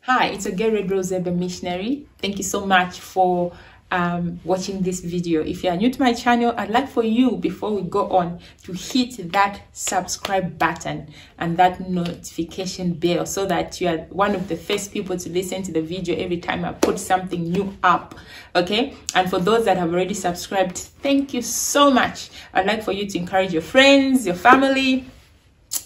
Hi, it's Ogere Rose, the missionary. Thank you so much for watching this video. If you are new to my channel, I'd like for you, before we go on, to hit that subscribe button and that notification bell so that you are one of the first people to listen to the video every time I put something new up. Okay? And for those that have already subscribed, thank you so much. I'd like for you to encourage your friends, your family,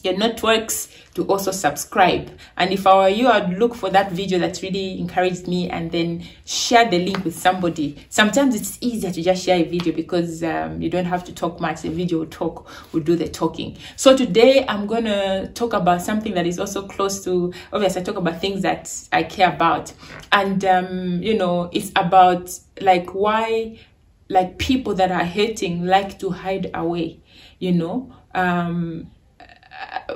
your networks to also subscribe. And if I were you, I'd look for that video that really encouraged me and then share the link with somebody. Sometimes it's easier to just share a video because you don't have to talk much. The video will do the talking. So today I'm gonna talk about something that is also close to, obviously I talk about things that I care about, and you know, it's about like why like people that are hating like to hide away, you know.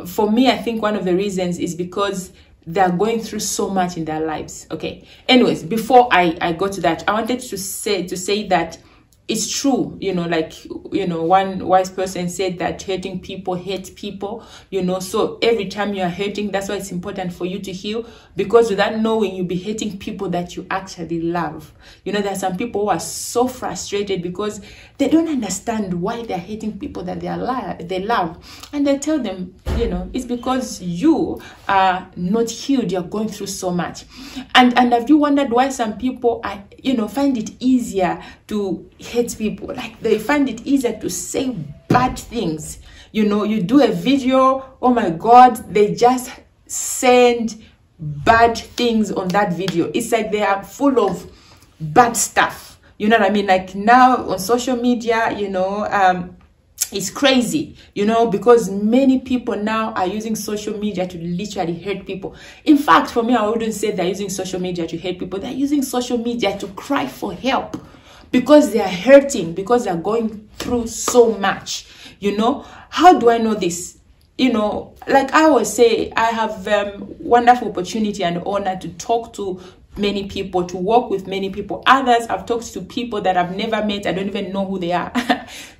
For me, I think one of the reasons is because they're going through so much in their lives. Okay. Anyways, before I go to that, I wanted to say that it's true, you know, like, you know, one wise person said that hurting people hate people, you know. So every time you're hurting, that's why it's important for you to heal, because without knowing, you'll be hating people that you actually love. You know, there are some people who are so frustrated because they don't understand why they're hating people that they love. And they tell them, you know, it's because you are not healed. You're going through so much. And have you wondered why some people are, you know, find it easier to hate people? Like, they find it easier to say bad things. You know, you do a video, oh my God, they just send bad things on that video. It's like they are full of bad stuff. You know what I mean? Like now on social media, you know, it's crazy, you know, because many people now are using social media to literally hurt people. In fact, for me, I wouldn't say they're using social media to hurt people. They're using social media to cry for help because they are hurting, because they're going through so much, you know. How do I know this? You know, like I always say, I have wonderful opportunity and honor to talk to many people, to work with many people. Others, I've talked to people that I've never met. I don't even know who they are.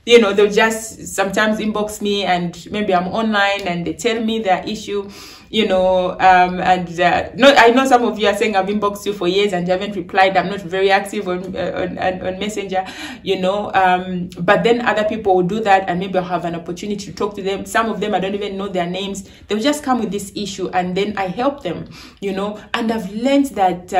You know, they'll just sometimes inbox me, and maybe I'm online and they tell me their issue, you know, no, I know some of you are saying I've inboxed you for years and you haven't replied. I'm not very active on Messenger, you know, but then other people will do that, and maybe I'll have an opportunity to talk to them. Some of them, I don't even know their names. They'll just come with this issue and then I help them, you know. And I've learned that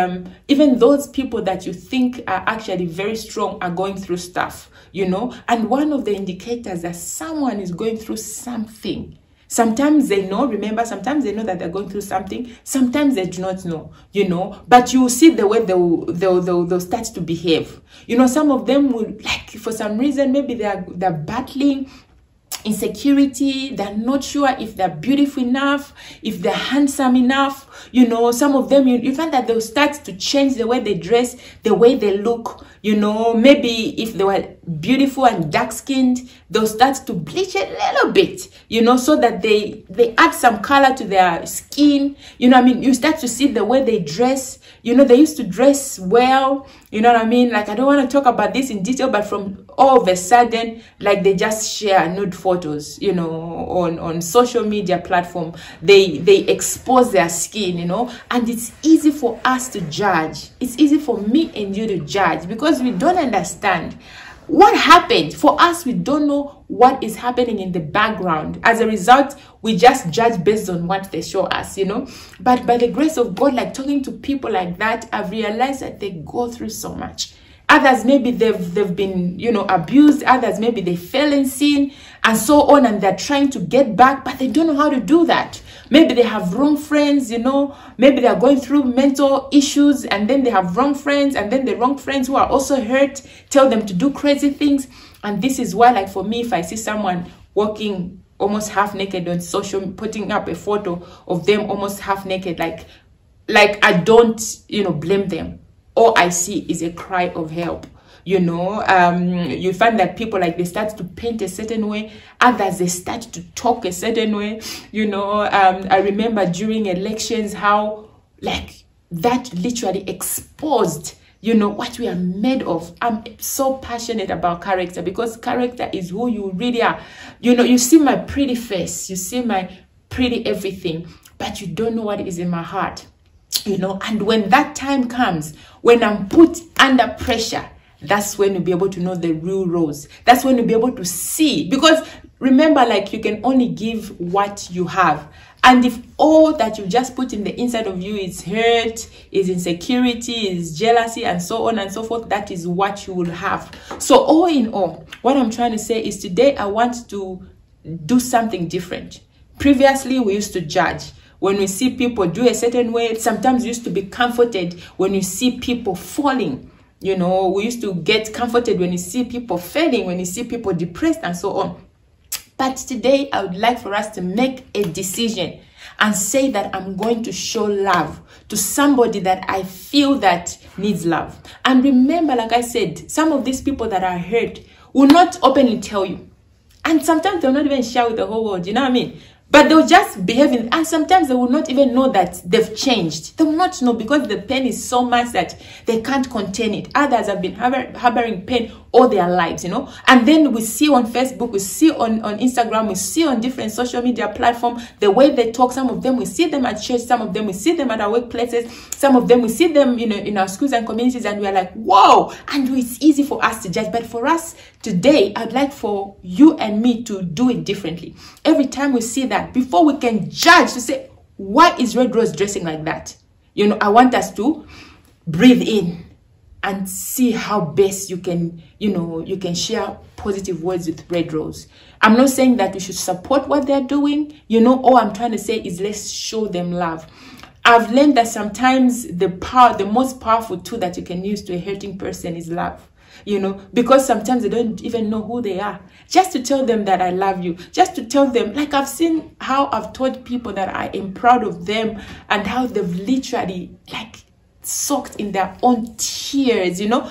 even those people that you think are actually very strong are going through stuff, you know. And one of the indicators that someone is going through something, sometimes they know, remember, sometimes they know that they're going through something, sometimes they do not know, you know, but you will see the way they'll start to behave. You know, some of them will, like, for some reason, maybe they're battling insecurity. They're not sure if they're beautiful enough, if they're handsome enough. You know, some of them, you find that they'll start to change the way they dress, the way they look. You know, maybe if they were beautiful and dark-skinned, they'll start to bleach a little bit, you know, so that they add some color to their skin. You know what I mean? You start to see the way they dress. You know, they used to dress well. You know what I mean? Like, I don't want to talk about this in detail, but from all of a sudden, like, they just share nude photos, you know, on social media platform. They expose their skin, you know, and it's easy for us to judge. It's easy for me and you to judge because we don't understand what happened. For us, we don't know what is happening in the background. As a result, we just judge based on what they show us, you know. But by the grace of God, like talking to people like that, I've realized that they go through so much. Others, maybe they've been, you know, abused. Others, maybe they fell in sin and so on, and they're trying to get back, but they don't know how to do that. Maybe they have wrong friends, you know. Maybe they're going through mental issues, and then they have wrong friends, and then the wrong friends who are also hurt tell them to do crazy things. And this is why, like, for me, if I see someone walking almost half naked on social, putting up a photo of them almost half naked, like I don't, you know, blame them. All I see is a cry of help. You know, you find that people, like, they start to paint a certain way. Others, they start to talk a certain way. You know, I remember during elections how, like, that literally exposed, you know, what we are made of. I'm so passionate about character because character is who you really are. You know, you see my pretty face, you see my pretty everything, but you don't know what is in my heart. you know. And when that time comes, when I'm put under pressure, that's when you'll be able to know the real Rose. That's when you'll be able to see. Because remember, like, you can only give what you have. And if all that you just put in the inside of you is hurt, is insecurity, is jealousy, and so on and so forth, that is what you will have. So all in all, what I'm trying to say is today I want to do something different. Previously, we used to judge. When we see people do a certain way, sometimes we used to be comforted when you see people falling. You know, we used to get comforted when you see people failing, when you see people depressed, and so on. But today, I would like for us to make a decision and say that I'm going to show love to somebody that I feel that needs love. And remember, like I said, some of these people that are hurt will not openly tell you. And sometimes they'll not even share with the whole world, you know what I mean? But they'll just behave in, and sometimes they will not even know that they've changed. They will not know because the pain is so much that they can't contain it. Others have been harboring pain all their lives, you know. And then we see on Facebook, we see on Instagram, we see on different social media platforms, the way they talk. Some of them, we see them at church. Some of them, we see them at our workplaces. Some of them, we see them, you know, in our schools and communities, and we are like, whoa. And it's easy for us to judge. But for us today, I'd like for you and me to do it differently. Every time we see that, before we can judge, to say, why is Red Rose dressing like that? You know, I want us to breathe in and see how best you can, you know, you can share positive words with Red Rose. I'm not saying that we should support what they're doing. You know, all I'm trying to say is let's show them love. I've learned that sometimes the most powerful tool that you can use to a hurting person is love. You know, because sometimes they don't even know who they are. Just to tell them that I love you. Just to tell them, like I've seen how I've told people that I am proud of them and how they've literally like soaked in their own tears, you know.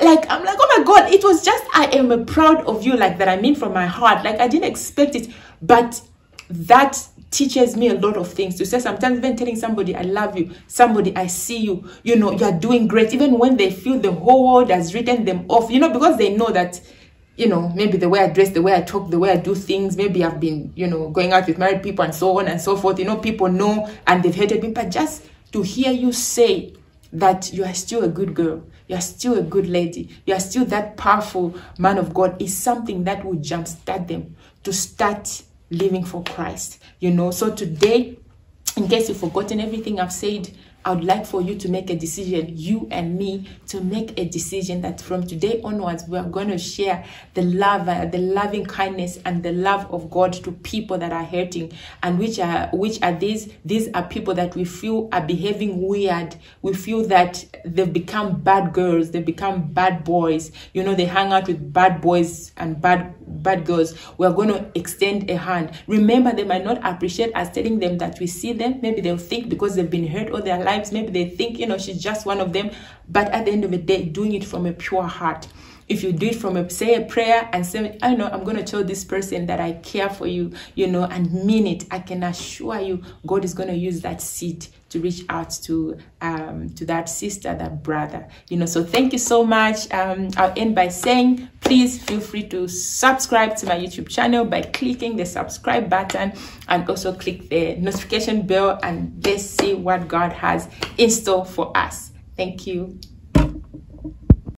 Like, I'm like, oh my God, it was just, I am proud of you, like that. I mean from my heart. Like I didn't expect it, but that teaches me a lot of things. To say sometimes even telling somebody I love you, somebody I see you, you know, you're doing great, even when they feel the whole world has written them off, you know, because they know that, you know, maybe the way I dress, the way I talk, the way I do things, maybe I've been, you know, going out with married people and so on and so forth, you know, people know and they've hated me. But just to hear you say that you are still a good girl, you are still a good lady, you are still that powerful man of God is something that will jumpstart them to start living for Christ, you know. So today, in case you've forgotten everything I've said, I would like for you to make a decision, you and me, to make a decision that from today onwards, we are going to share the love, the loving kindness and the love of God to people that are hurting. And which are these? These are people that we feel are behaving weird. We feel that they've become bad girls. They've become bad boys. You know, they hang out with bad boys and bad girls. We are going to extend a hand. Remember, they might not appreciate us telling them that we see them. Maybe they'll think because they've been hurt all their lives, maybe they think, you know, she's just one of them. But at the end of the day, doing it from a pure heart. If you do it from say a prayer and say, I know I'm going to tell this person that I care for you, you know, and mean it, I can assure you God is going to use that seed to reach out to that sister, that brother, you know. So thank you so much. I'll end by saying, please feel free to subscribe to my YouTube channel by clicking the subscribe button, and also click the notification bell, and let's see what God has in store for us. Thank you.